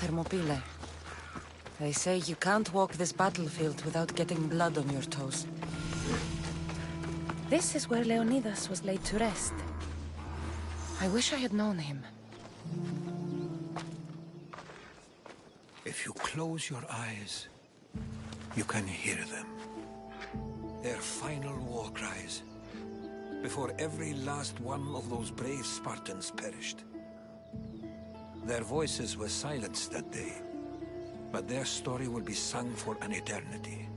Thermopylae. They say you can't walk this battlefield without getting blood on your toes. This is where Leonidas was laid to rest. I wish I had known him. If you close your eyes, you can hear them. Their final war cries, before every last one of those brave Spartans perished. Their voices were silenced that day, but their story will be sung for an eternity.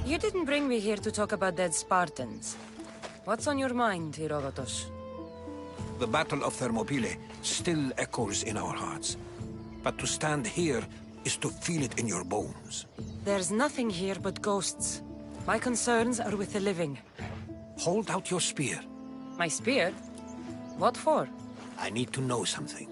You didn't bring me here to talk about dead Spartans. What's on your mind, Herodotus? The Battle of Thermopylae still echoes in our hearts. But to stand here is to feel it in your bones. There's nothing here but ghosts. My concerns are with the living. Hold out your spear. My spear? What for? I need to know something.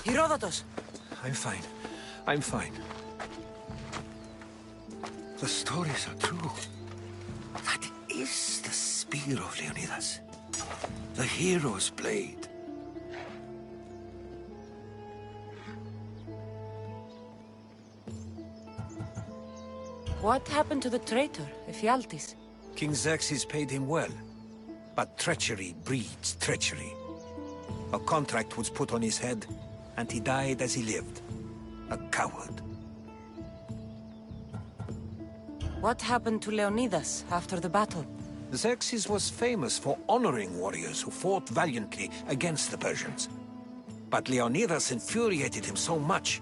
Herodotus! I'm fine. I'm fine. The stories are true. That is the spear of Leonidas. The hero's blade. What happened to the traitor, Ephialtes? King Xerxes paid him well, but treachery breeds treachery. A contract was put on his head, and he died as he lived. A coward. What happened to Leonidas after the battle? Xerxes was famous for honoring warriors who fought valiantly against the Persians. But Leonidas infuriated him so much,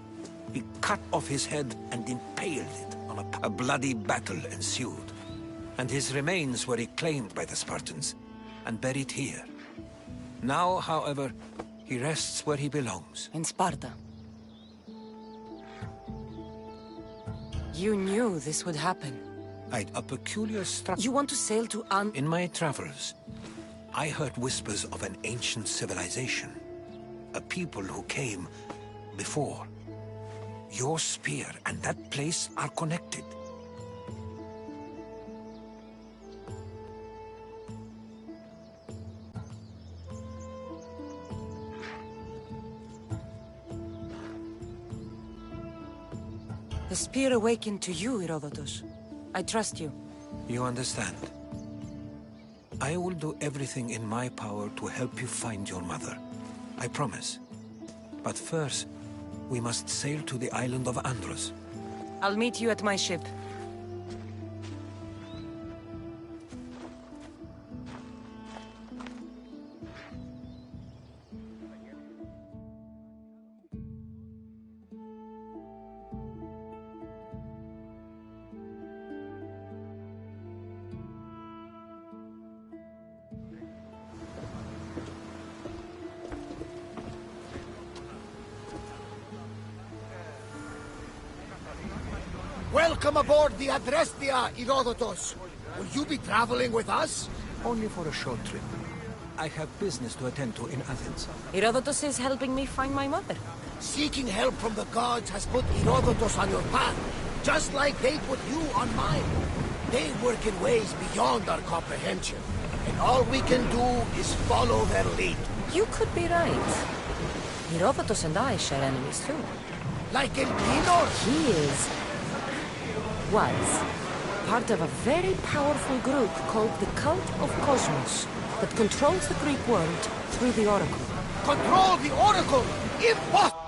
he cut off his head and impaled it on a bloody battle ensued. And his remains were reclaimed by the Spartans and buried here. Now, however, he rests where he belongs. In Sparta. You knew this would happen. I'd a peculiar structure. You want to sail to In my travels, I heard whispers of an ancient civilization. A people who came before. Your spear and that place are connected. The spear awakened to you, Herodotus. I trust you. You understand. I will do everything in my power to help you find your mother. I promise. But first, we must sail to the island of Andros. I'll meet you at my ship. Welcome aboard the Adrestia, Herodotus. Will you be traveling with us? Only for a short trip. I have business to attend to in Athens. Herodotus is helping me find my mother. Seeking help from the gods has put Herodotus on your path, just like they put you on mine. They work in ways beyond our comprehension, and all we can do is follow their lead. You could be right. Herodotus and I share enemies too. Like El Pinor? He was part of a very powerful group called the Cult of Cosmos that controls the Greek world through the Oracle. Control the Oracle! Impossible!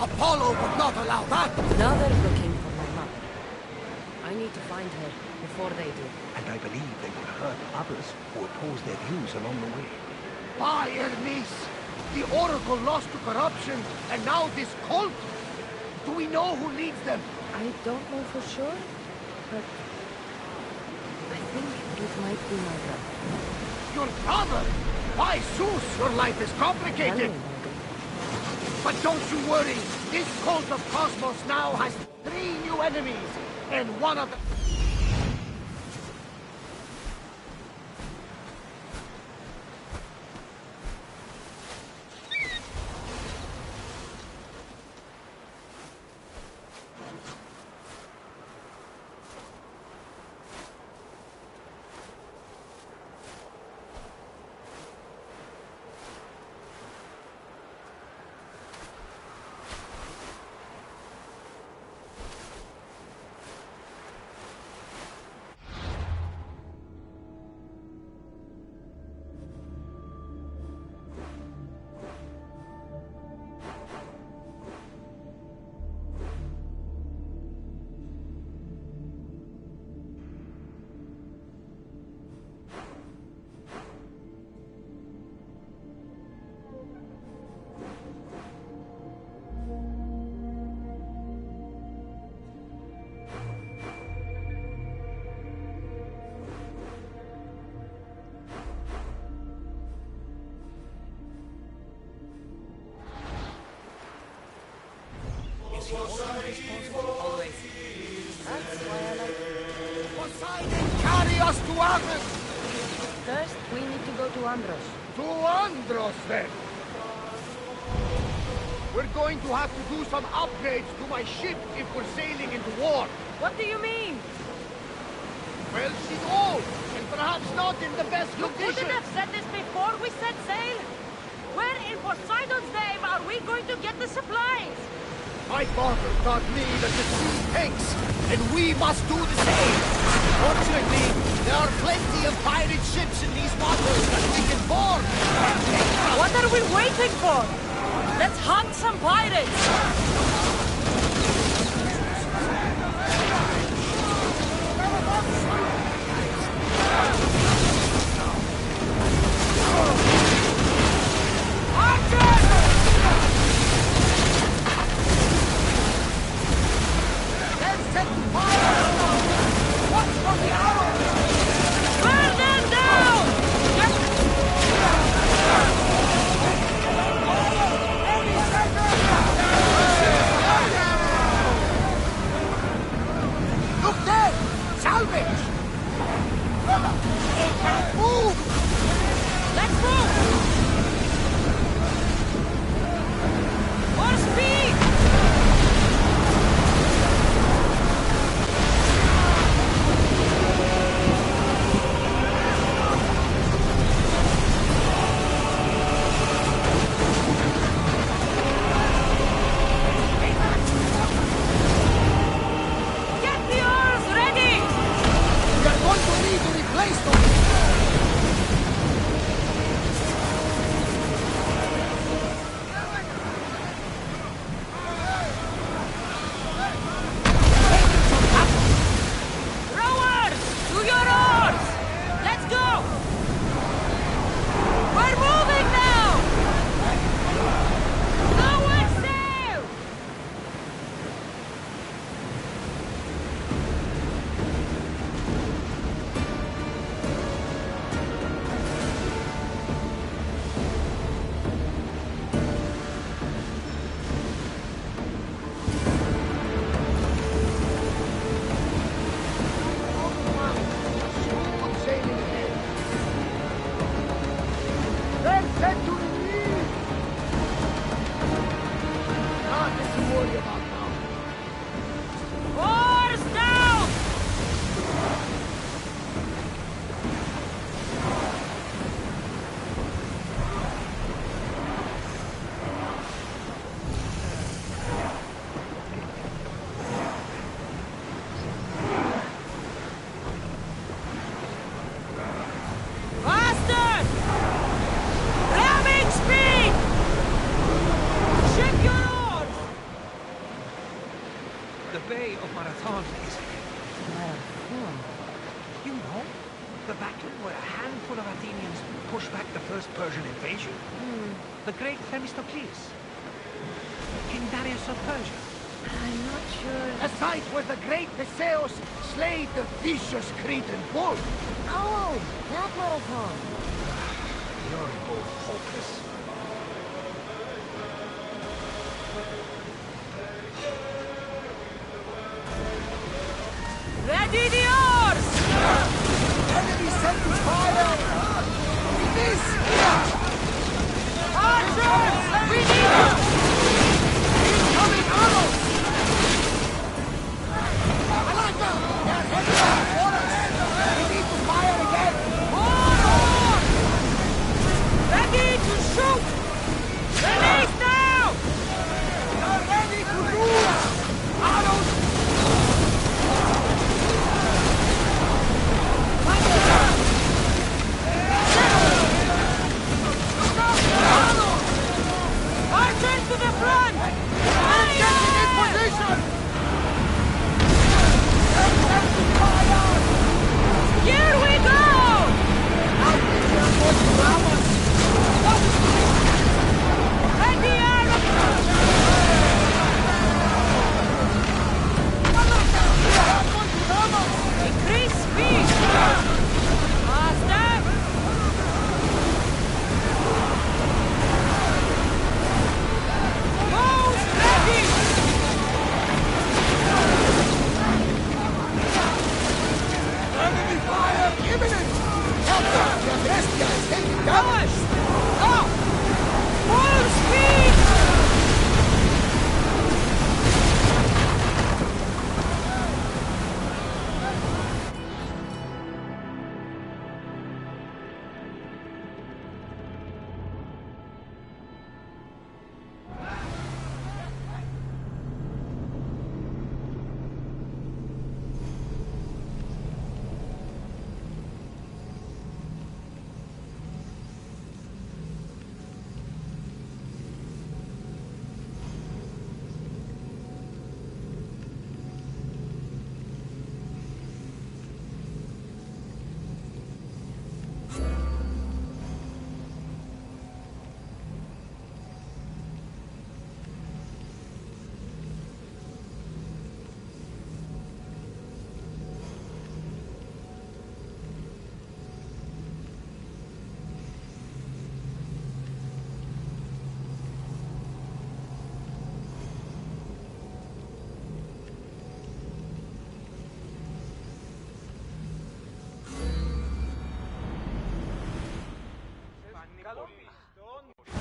Apollo would not allow that! Now they're looking for my mother. I need to find her before they do. And I believe they will hurt others who oppose their views along the way. By Hermes! The Oracle lost to corruption, and now this cult? Do we know who leads them? I don't know for sure, but I think it might be my brother. Your brother? By Zeus, your life is complicated! Tell me, Morgan. But don't you worry, this cult of Cosmos now has 3 new enemies, and one of them... Always. That's why I like it. Poseidon, carry us to Athens! First, we need to go to Andros. To Andros, then! We're going to have to do some upgrades to my ship if we're sailing into war. What do you mean? Well, she's old, and perhaps not in the best You condition. couldn't have said this before we set sail! Where in Poseidon's name are we going to get the supplies? My father taught me that the sea takes, and we must do the same. Fortunately, there are plenty of pirate ships in these waters that we can board. What are we waiting for? Let's hunt some pirates! The Bay of Marathon, basically. Marathon. You know, the battle where a handful of Athenians pushed back the first Persian invasion. The great Themistocles. King Darius of Persia. I'm not sure. A site where the great Theseus slayed the vicious Cretan bull. Oh, that marathon. You're both hopeless. Ready the oars! Enemy sending fire! This! Archers! We need them! Incoming arrows! I like them! They're heading for us! We need to fire again! More! Ready to shoot! Release now! They're ready to lose! Arrows! Archers to the front! Getting in position! Here we go! Ready, Arrows! Increase speed! Faster! Bows ready! Enemy fire imminent! Help them! The Bestia is taking damage! Go! Full speed!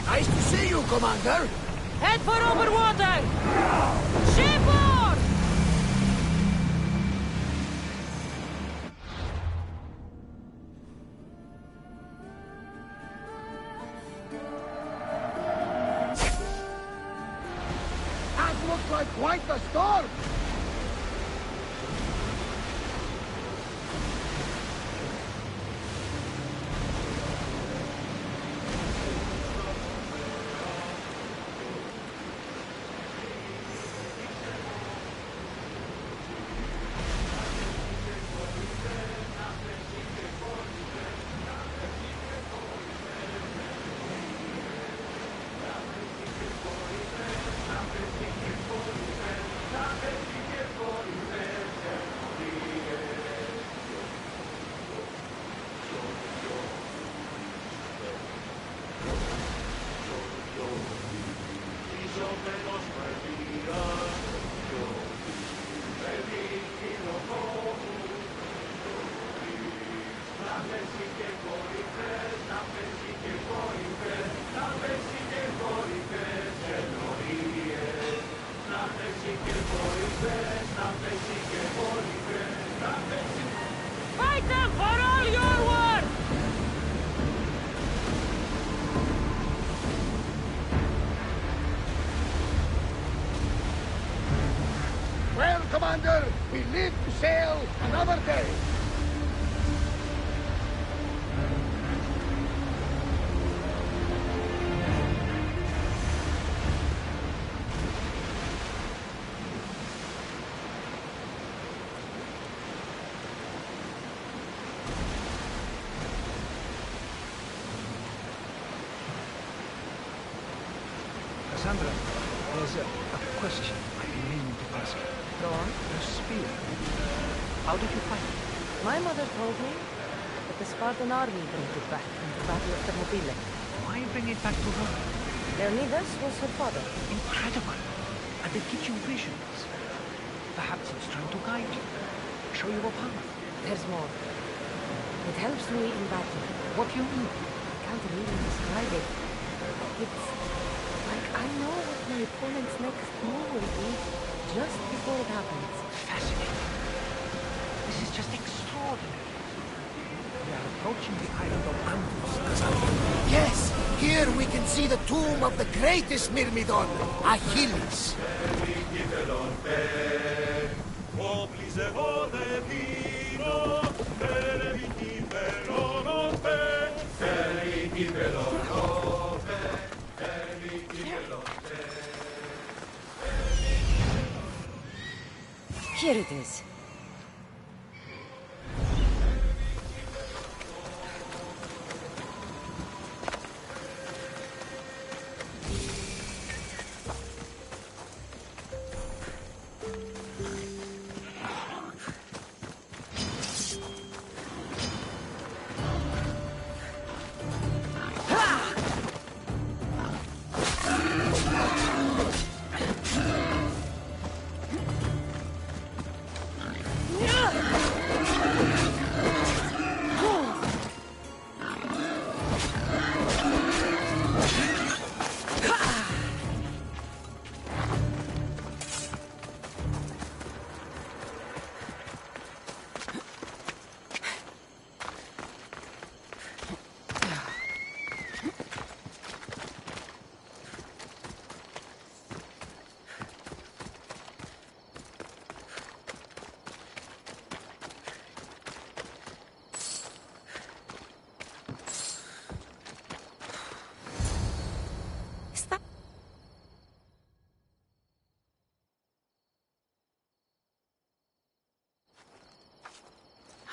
Nice to see you, Commander! Head for open water! Shipboard! That looks like quite the storm! Fight them for all your worth! Well, Commander, we live to sail another day. Cassandra, there's a question I've been meaning to ask you. Go on. Your spear. How did you find it? My mother told me that the Spartan army brought it back from the Battle of Thermopylae. Why bring it back to her? Leonidas was her father. Incredible. And they teach you visions. Perhaps it's trying to guide you. Show you a path. There's more. It helps me in battle. What do you mean? I can't really describe it. It's like I know what my opponent's next move will be just before it happens. Fascinating. This is just extraordinary. We are approaching the island of Andros, Cassandra. Yes, here we can see the tomb of the greatest Myrmidon, Achilles. Here it is.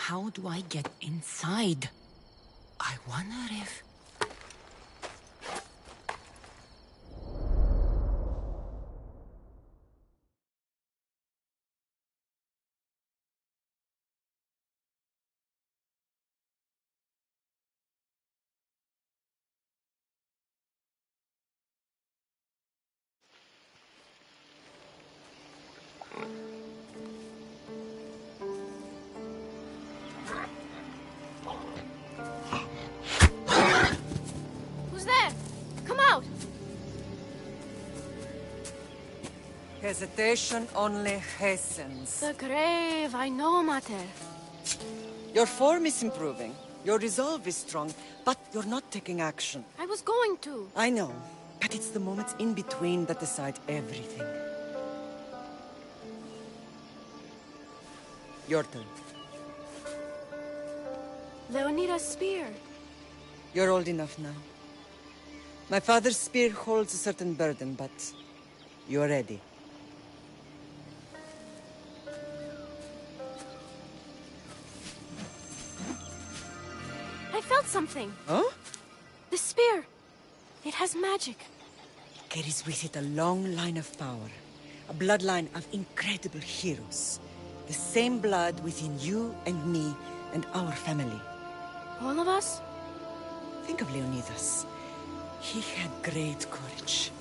How do I get inside? I wonder if... Hesitation only hastens. The grave, I know, Mater. Your form is improving. Your resolve is strong, but you're not taking action. I was going to. I know, but it's the moments in between that decide everything. Your turn. Leonidas' spear. You're old enough now. My father's spear holds a certain burden, but you're ready. I felt something. Huh? The spear. It has magic. It carries with it a long line of power. A bloodline of incredible heroes. The same blood within you and me and our family. All of us? Think of Leonidas. He had great courage.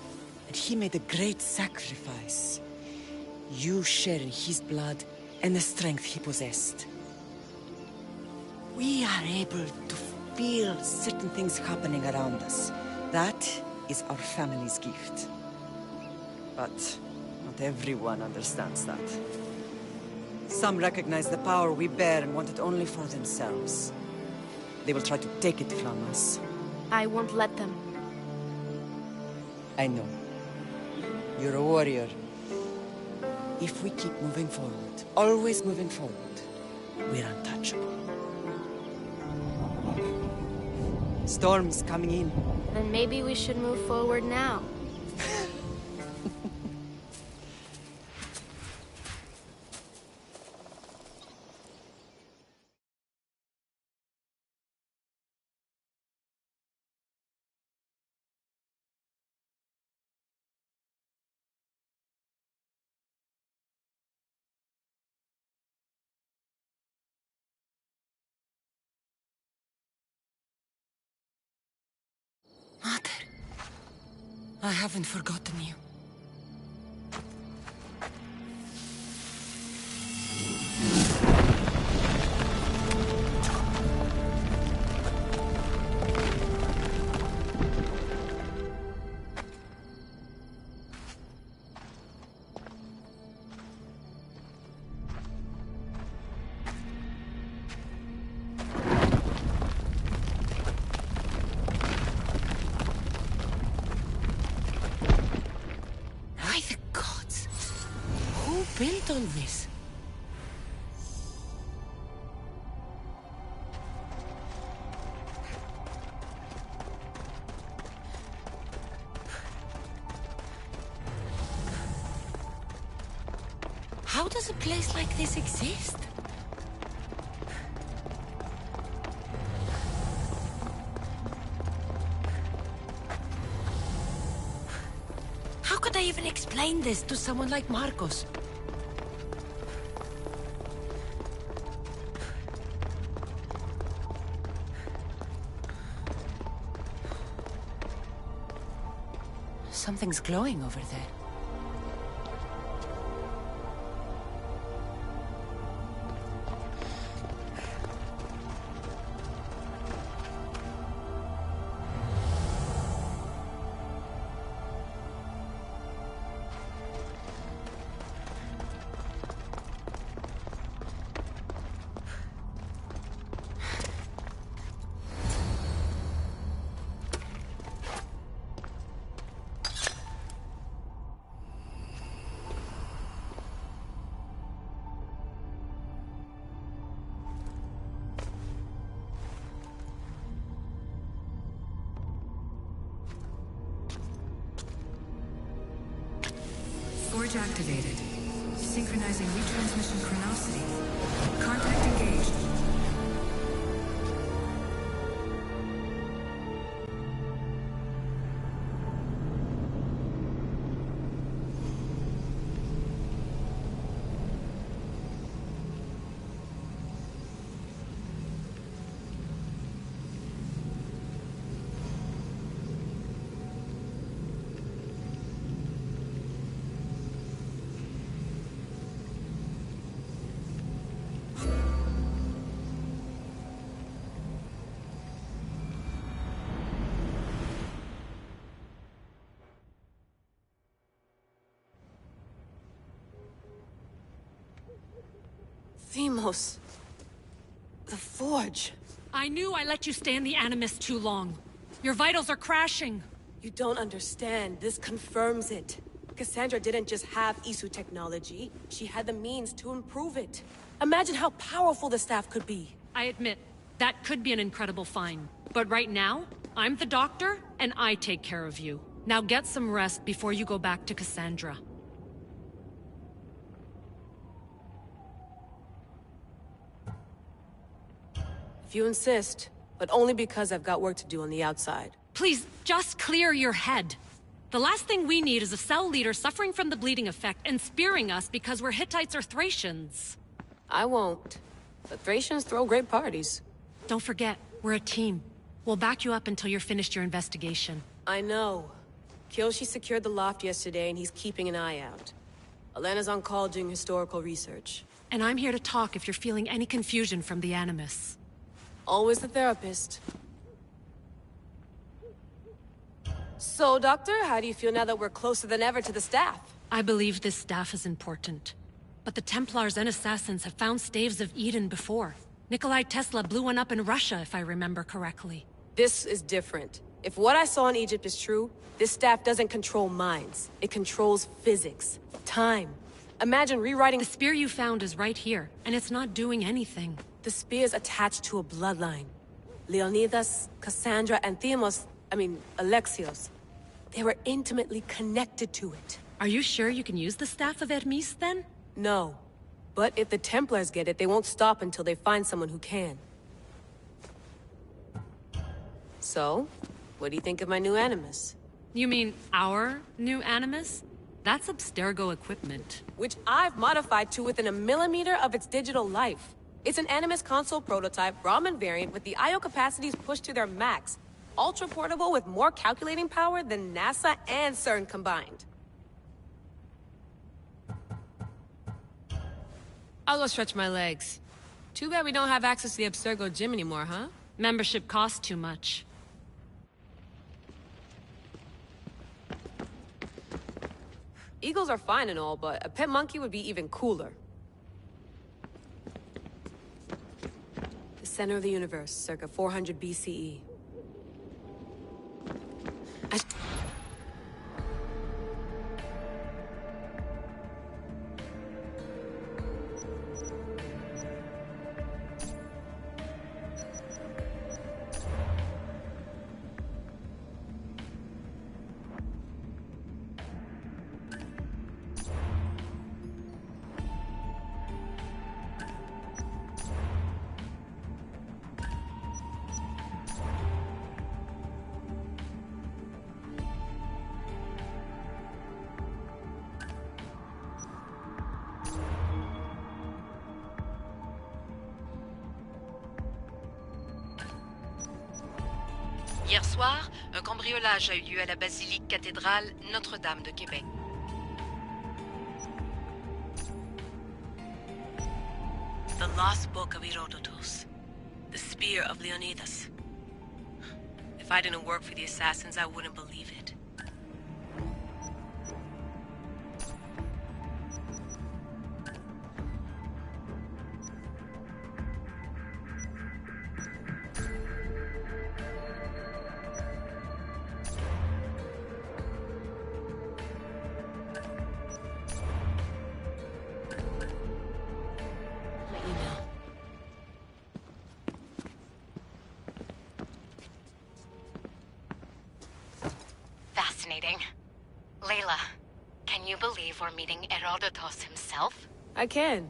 And he made a great sacrifice. You share in his blood and the strength he possessed. We are able to feel certain things happening around us. That is our family's gift. But not everyone understands that. Some recognize the power we bear and want it only for themselves. They will try to take it from us. I won't let them. I know. You're a warrior. If we keep moving forward, always moving forward, we're untouchable. Storm's coming in. Then maybe we should move forward now. Mother, I haven't forgotten you. By the gods, who built all this? How does a place like this exist? How could I even explain this to someone like Marcos? Something's glowing over there. Forge activated. Synchronizing retransmission chronicity. Contact engaged. Themos. The Forge. I knew I let you stay in the Animus too long. Your vitals are crashing. You don't understand. This confirms it. Cassandra didn't just have Isu technology. She had the means to improve it. Imagine how powerful the staff could be. I admit, that could be an incredible find. But right now, I'm the doctor, and I take care of you. Now get some rest before you go back to Cassandra. If you insist, but only because I've got work to do on the outside. Please, just clear your head. The last thing we need is a cell leader suffering from the bleeding effect and spearing us because we're Hittites or Thracians. I won't. The Thracians throw great parties. Don't forget, we're a team. We'll back you up until you're finished your investigation. I know. Kiyoshi secured the loft yesterday and he's keeping an eye out. Elena's on call doing historical research. And I'm here to talk if you're feeling any confusion from the Animus. Always the therapist. So, Doctor, how do you feel now that we're closer than ever to the staff? I believe this staff is important. But the Templars and Assassins have found staves of Eden before. Nikolai Tesla blew one up in Russia, if I remember correctly. This is different. If what I saw in Egypt is true, this staff doesn't control minds. It controls physics, time. Imagine rewriting— The spear you found is right here, and it's not doing anything. The spear's attached to a bloodline. Leonidas, Cassandra, and Alexios. They were intimately connected to it. Are you sure you can use the Staff of Hermes, then? No. But if the Templars get it, they won't stop until they find someone who can. So, what do you think of my new Animus? You mean our new Animus? That's Abstergo equipment. Which I've modified to within a millimeter of its digital life. It's an Animus console prototype Raman variant with the I/O capacities pushed to their max. ultra-portable with more calculating power than NASA and CERN combined. I'll go stretch my legs. Too bad we don't have access to the Abstergo gym anymore, huh? Membership costs too much. Eagles are fine and all, but a pet monkey would be even cooler. The center of the universe, circa 400 BCE. Hier soir, un cambriolage a eu lieu à la basilique cathédrale Notre-Dame de Québec. The Lost Book of Herodotus. The Spear of Leonidas. If I didn't work for the assassins, I wouldn't believe it. Fascinating. Layla, can you believe we're meeting Herodotus himself? I can.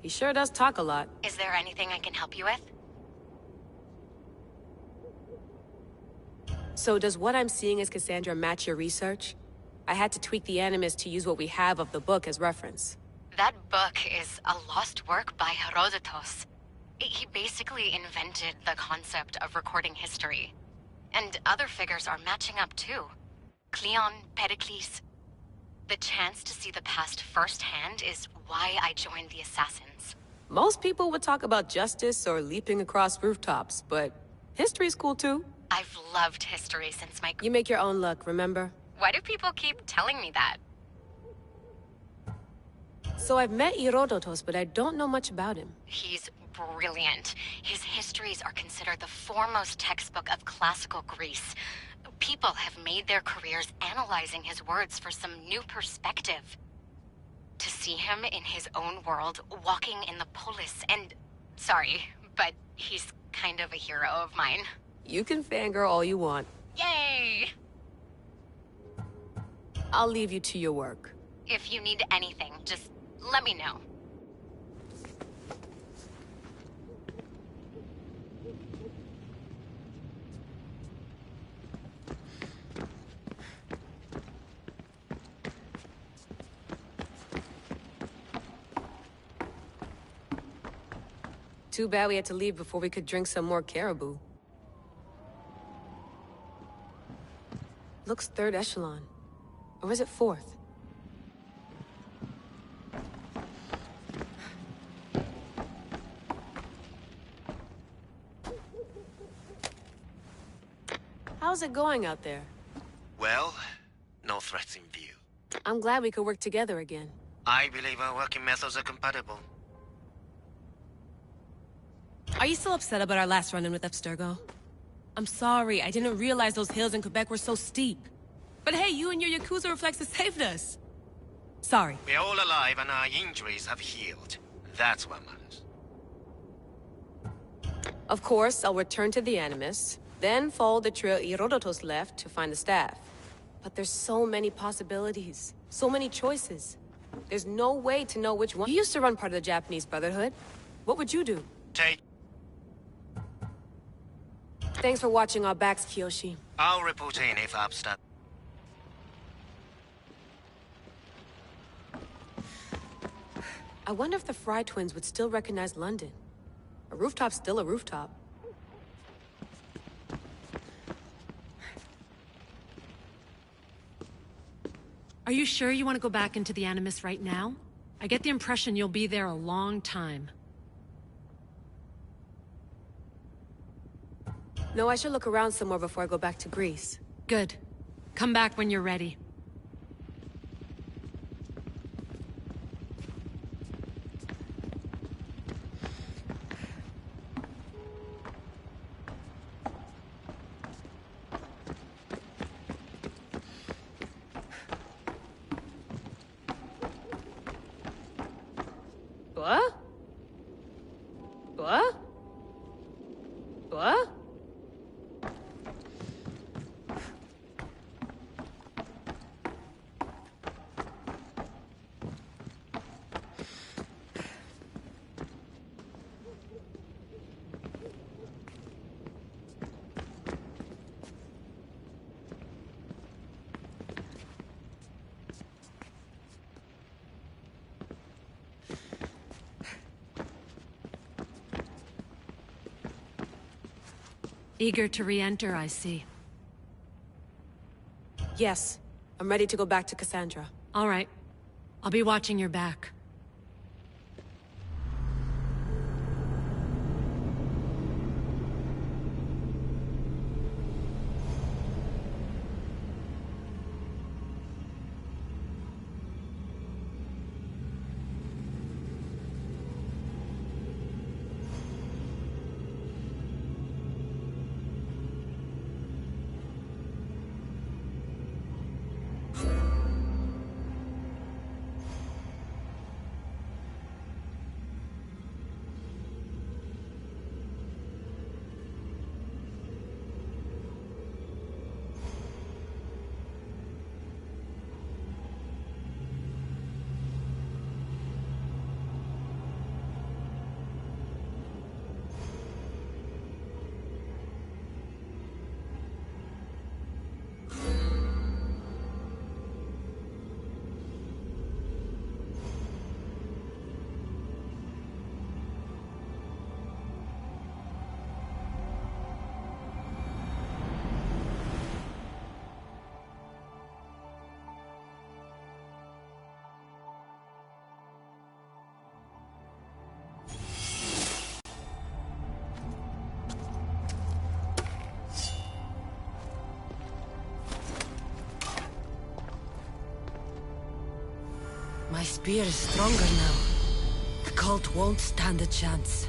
He sure does talk a lot. Is there anything I can help you with? So does what I'm seeing as Cassandra match your research? I had to tweak the animus to use what we have of the book as reference. That book is a lost work by Herodotus. He basically invented the concept of recording history. And other figures are matching up too. Cleon, Pericles. The chance to see the past firsthand is why I joined the Assassins. Most people would talk about justice or leaping across rooftops, but history's cool too. I've loved history since my... You make your own luck, remember? Why do people keep telling me that? So I've met Herodotus, but I don't know much about him. He's brilliant. His histories are considered the foremost textbook of classical Greece. People have made their careers analyzing his words for some new perspective. To see him in his own world, walking in the polis, and... Sorry, but he's kind of a hero of mine. You can fangirl all you want. Yay! I'll leave you to your work. If you need anything, just let me know. Too bad we had to leave before we could drink some more caribou. Looks third echelon. Or is it fourth? How's it going out there? Well, no threats in view. I'm glad we could work together again. I believe our working methods are compatible. Are you still upset about our last run-in with Abstergo? I'm sorry, I didn't realize those hills in Quebec were so steep. But hey, you and your Yakuza reflexes saved us. Sorry. We're all alive and our injuries have healed. That's what matters. Of course, I'll return to the Animus, then follow the trail Herodotus left to find the staff. But there's so many possibilities, so many choices. There's no way to know which one. You used to run part of the Japanese Brotherhood. What would you do? Take... Thanks for watching our backs, Kiyoshi. I'll report in if Abster... I wonder if the Fry twins would still recognize London. A rooftop's still a rooftop. Are you sure you want to go back into the Animus right now? I get the impression you'll be there a long time. No, I should look around some more before I go back to Greece. Good. Come back when you're ready. What? What? What? Eager to re-enter, I see. Yes. I'm ready to go back to Cassandra. All right. I'll be watching your back. My spear is stronger now. The cult won't stand a chance.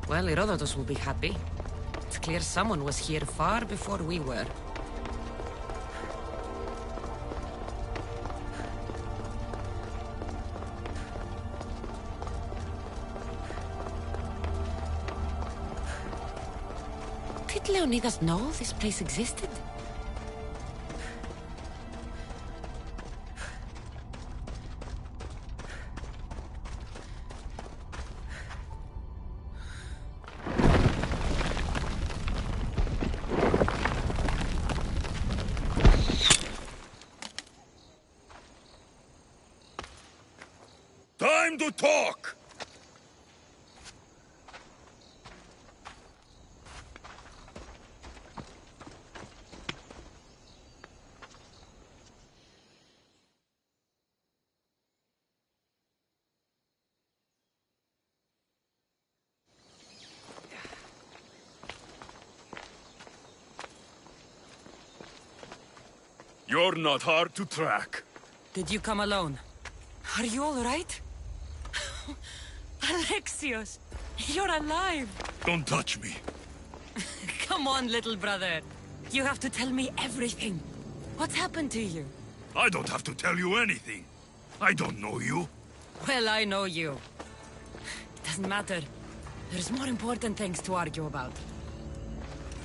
Well, Herodotus will be happy. It's clear someone was here far before we were. Did Leonidas know this place existed? Time to talk! You're not hard to track. Did you come alone? Are you all right? Alexios, you're alive! Don't touch me. Come on, little brother. You have to tell me everything. What's happened to you? I don't have to tell you anything. I don't know you. Well, I know you. It doesn't matter. There's more important things to argue about.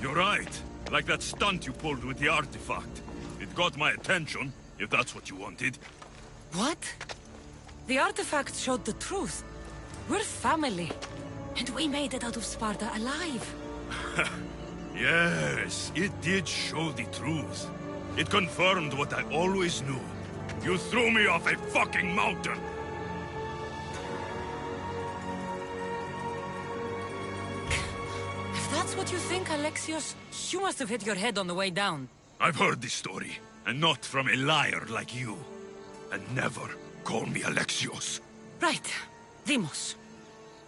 You're right. Like that stunt you pulled with the artifact. It got my attention, if that's what you wanted. What? The artifact showed the truth. We're family. And we made it out of Sparta alive. Yes, it did show the truth. It confirmed what I always knew. You threw me off a fucking mountain! If that's what you think, Alexios, you must have hit your head on the way down. I've heard this story, and not from a liar like you. And never call me Alexios. Right. Deimos.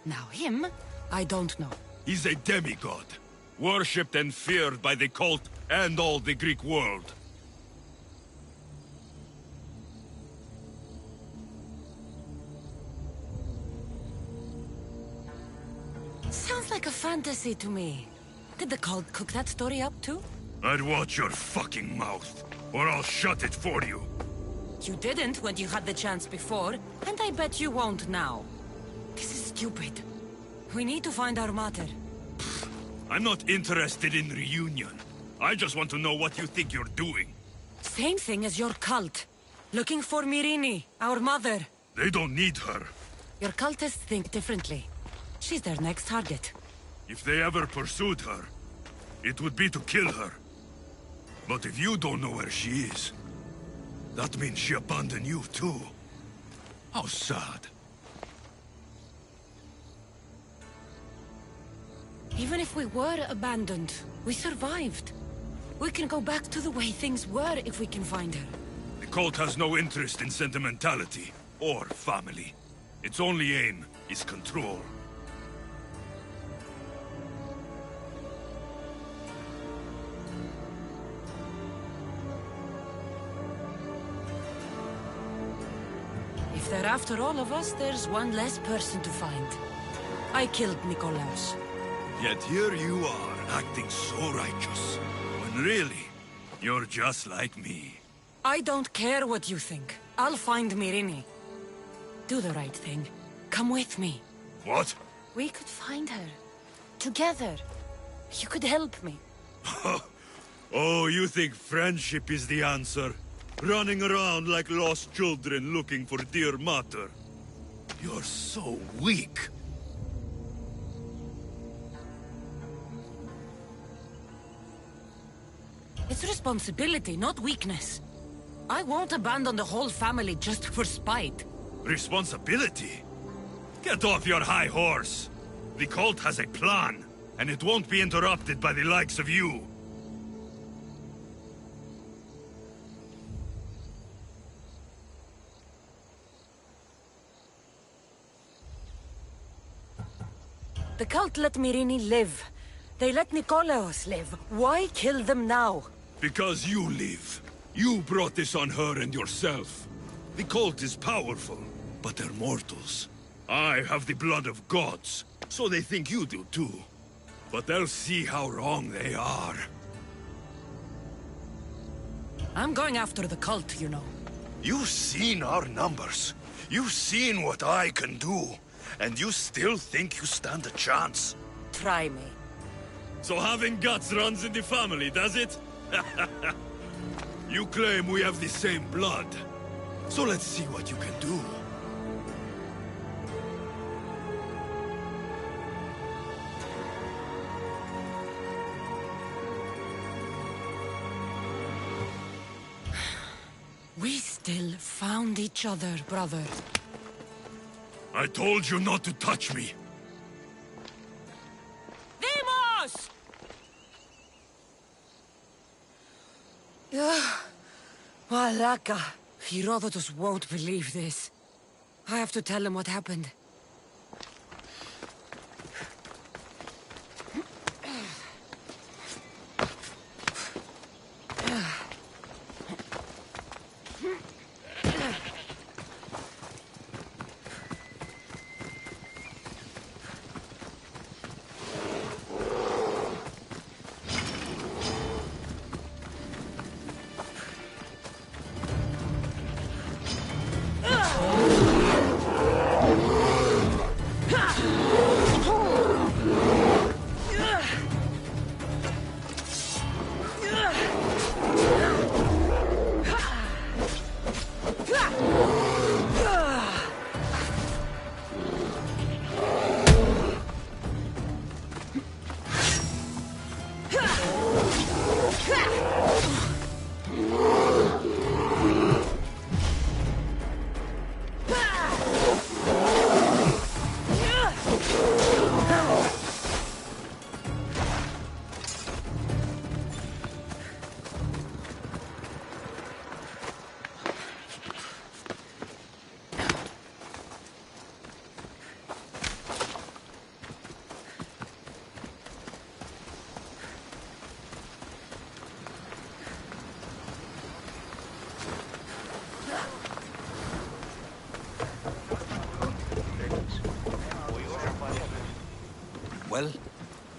Now him, I don't know. He's a demigod, worshipped and feared by the cult and all the Greek world. Sounds like a fantasy to me. Did the cult cook that story up too? I'd watch your fucking mouth, or I'll shut it for you. You didn't when you had the chance before, and I bet you won't now. This is stupid. We need to find our mater. I'm not interested in reunion. I just want to know what you think you're doing. Same thing as your cult. Looking for Myrrine, our mother. They don't need her. Your cultists think differently. She's their next target. If they ever pursued her, it would be to kill her. But if you don't know where she is, that means she abandoned you too. How sad. Even if we were abandoned, we survived. We can go back to the way things were if we can find her. The cult has no interest in sentimentality or family. Its only aim is control. If they're after all of us, there's one less person to find. I killed Nikolaos. Yet here you are, acting so righteous. When really, you're just like me. I don't care what you think. I'll find Myrrine. Do the right thing. Come with me. What? We could find her. Together. You could help me. Oh, you think friendship is the answer? Running around like lost children looking for dear mater. You're so weak. It's responsibility, not weakness. I won't abandon the whole family just for spite. Responsibility? Get off your high horse. The cult has a plan, and it won't be interrupted by the likes of you. The cult let Myrrine live. They let Nikolaos live. Why kill them now? Because you live. You brought this on her and yourself. The cult is powerful, but they're mortals. I have the blood of gods, so they think you do too. But they'll see how wrong they are. I'm going after the cult, you know. You've seen our numbers. You've seen what I can do. And you still think you stand a chance? Try me. So having guts runs in the family, does it? You claim we have the same blood. So let's see what you can do. We still found each other, brother. I told you not to touch me. Demos! Malaka. Herodotus won't believe this. I have to tell him what happened. Well,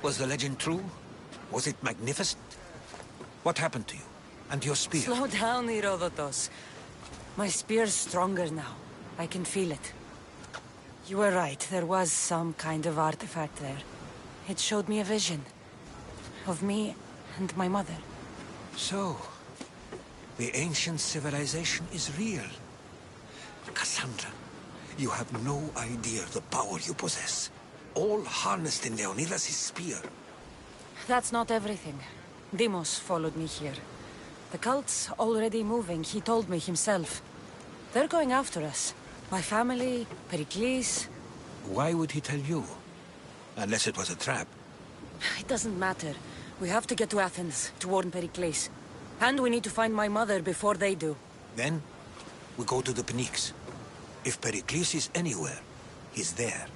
was the legend true? Was it magnificent? What happened to you? And your spear? Slow down, Herodotus. My spear's stronger now. I can feel it. You were right. There was some kind of artifact there. It showed me a vision. Of me and my mother. So, the ancient civilization is real. Cassandra, you have no idea the power you possess. All harnessed in Leonidas' spear. That's not everything. Demos followed me here. The cult's already moving, he told me himself. They're going after us. My family, Pericles. Why would he tell you? Unless it was a trap. It doesn't matter. We have to get to Athens, to warn Pericles. And we need to find my mother before they do. Then, we go to the Pnyx. If Pericles is anywhere, he's there.